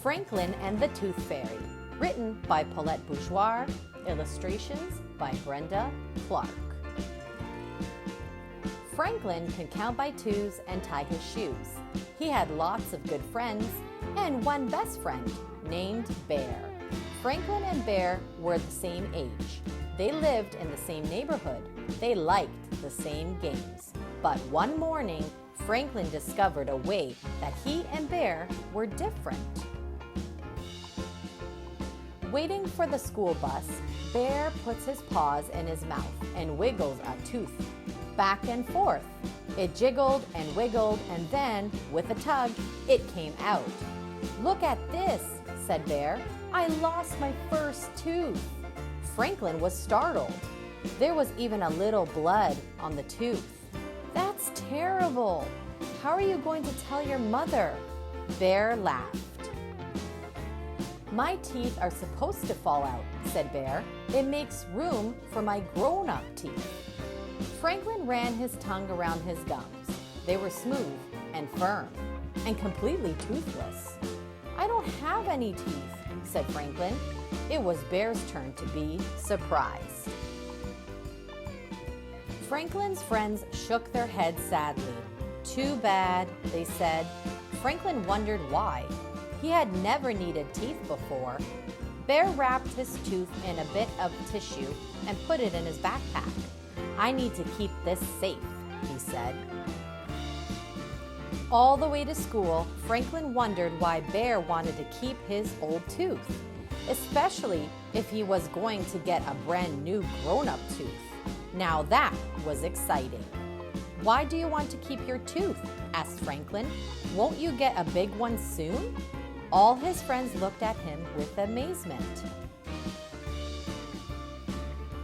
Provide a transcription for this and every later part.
Franklin and the Tooth Fairy, written by Paulette Bourgeois, illustrations by Brenda Clark. Franklin could count by twos and tie his shoes. He had lots of good friends and one best friend named Bear. Franklin and Bear were the same age. They lived in the same neighborhood. They liked the same games. But one morning, Franklin discovered a way that he and Bear were different. Waiting for the school bus, Bear puts his paws in his mouth and wiggles a tooth back and forth. It jiggled and wiggled, and then, with a tug, it came out. "Look at this," said Bear. "I lost my first tooth." Franklin was startled. There was even a little blood on the tooth. "That's terrible. How are you going to tell your mother?" Bear laughed. "My teeth are supposed to fall out," said Bear. "It makes room for my grown-up teeth." Franklin ran his tongue around his gums. They were smooth and firm and completely toothless. "I don't have any teeth," said Franklin. It was Bear's turn to be surprised. Franklin's friends shook their heads sadly. "Too bad," they said. Franklin wondered why. He had never needed teeth before. Bear wrapped his tooth in a bit of tissue and put it in his backpack. "I need to keep this safe," he said. All the way to school, Franklin wondered why Bear wanted to keep his old tooth, especially if he was going to get a brand new grown-up tooth. Now that was exciting. "Why do you want to keep your tooth?" asked Franklin. "Won't you get a big one soon?" All his friends looked at him with amazement.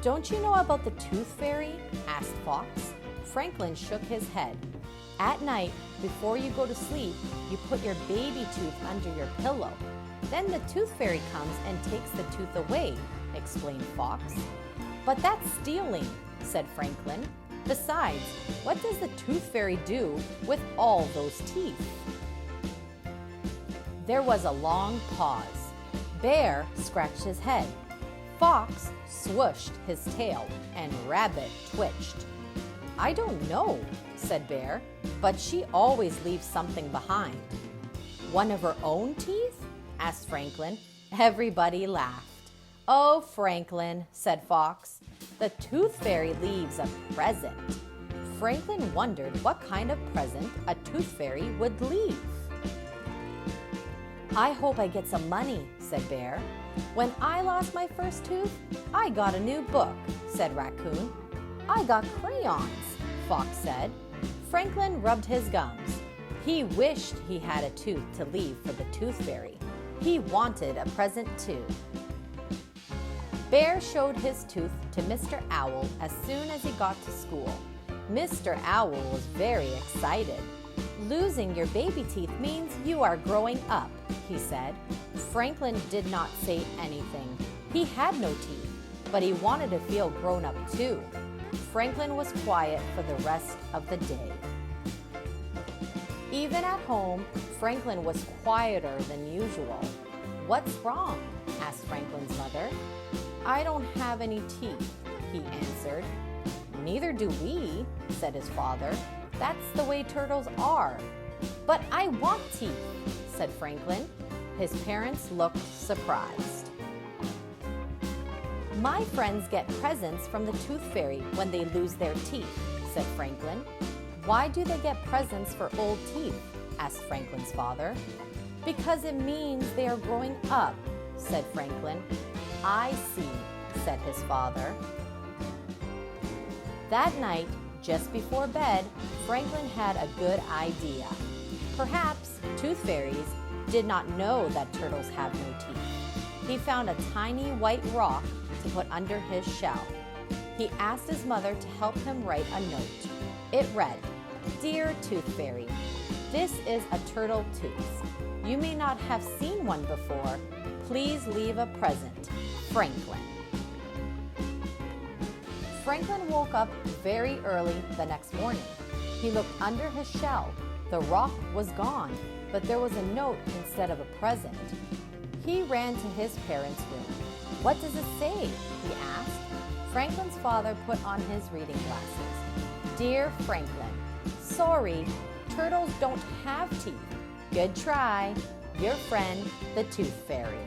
"Don't you know about the Tooth Fairy?" asked Fox. Franklin shook his head. "At night, before you go to sleep, you put your baby tooth under your pillow. Then the Tooth Fairy comes and takes the tooth away," explained Fox. "But that's stealing," said Franklin. "Besides, what does the Tooth Fairy do with all those teeth?" There was a long pause. Bear scratched his head. Fox swooshed his tail, and Rabbit twitched. "I don't know," said Bear, "but she always leaves something behind." "One of her own teeth?" asked Franklin. Everybody laughed. "Oh, Franklin," said Fox, "the Tooth Fairy leaves a present." Franklin wondered what kind of present a Tooth Fairy would leave. "I hope I get some money," said Bear. "When I lost my first tooth, I got a new book," said Raccoon. "I got crayons," Fox said. Franklin rubbed his gums. He wished he had a tooth to leave for the Tooth Fairy. He wanted a present too. Bear showed his tooth to Mr. Owl as soon as he got to school. Mr. Owl was very excited. "Losing your baby teeth means you are growing up," he said. Franklin did not say anything. He had no teeth, but he wanted to feel grown up too. Franklin was quiet for the rest of the day. Even at home, Franklin was quieter than usual. "What's wrong?" asked Franklin's mother. "I don't have any teeth," he answered. "Neither do we," said his father. "That's the way turtles are." "But I want teeth," said Franklin. His parents looked surprised. "My friends get presents from the Tooth Fairy when they lose their teeth," said Franklin. "Why do they get presents for old teeth?" asked Franklin's father. "Because it means they are growing up," said Franklin. "I see," said his father. That night, just before bed, Franklin had a good idea. Perhaps Tooth Fairies did not know that turtles have no teeth. He found a tiny white rock to put under his shell. He asked his mother to help him write a note. It read, "Dear Tooth Fairy, this is a turtle tooth. You may not have seen one before. Please leave a present. Franklin." Franklin woke up very early the next morning. He looked under his shell. The rock was gone. but there was a note instead of a present. He ran to his parents' room. "What does it say?" he asked. Franklin's father put on his reading glasses. "Dear Franklin, sorry, turtles don't have teeth. Good try. Your friend, the Tooth Fairy."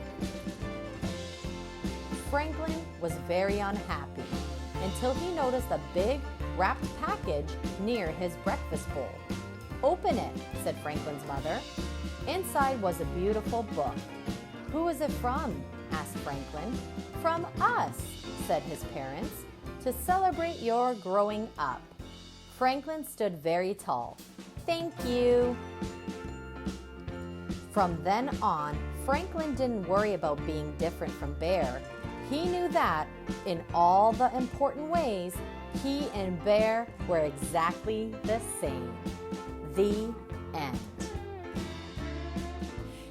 Franklin was very unhappy until he noticed a big wrapped package near his breakfast bowl. "Open it," said Franklin's mother. Inside was a beautiful book. "Who is it from?" asked Franklin. "From us," said his parents, "to celebrate your growing up." Franklin stood very tall. "Thank you." From then on, Franklin didn't worry about being different from Bear. He knew that, in all the important ways, he and Bear were exactly the same. The end.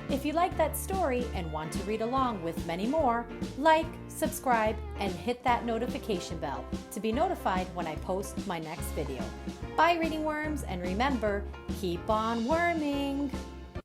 If you like that story and want to read along with many more, like, subscribe, and hit that notification bell to be notified when I post my next video. Bye, reading worms, and remember, keep on worming!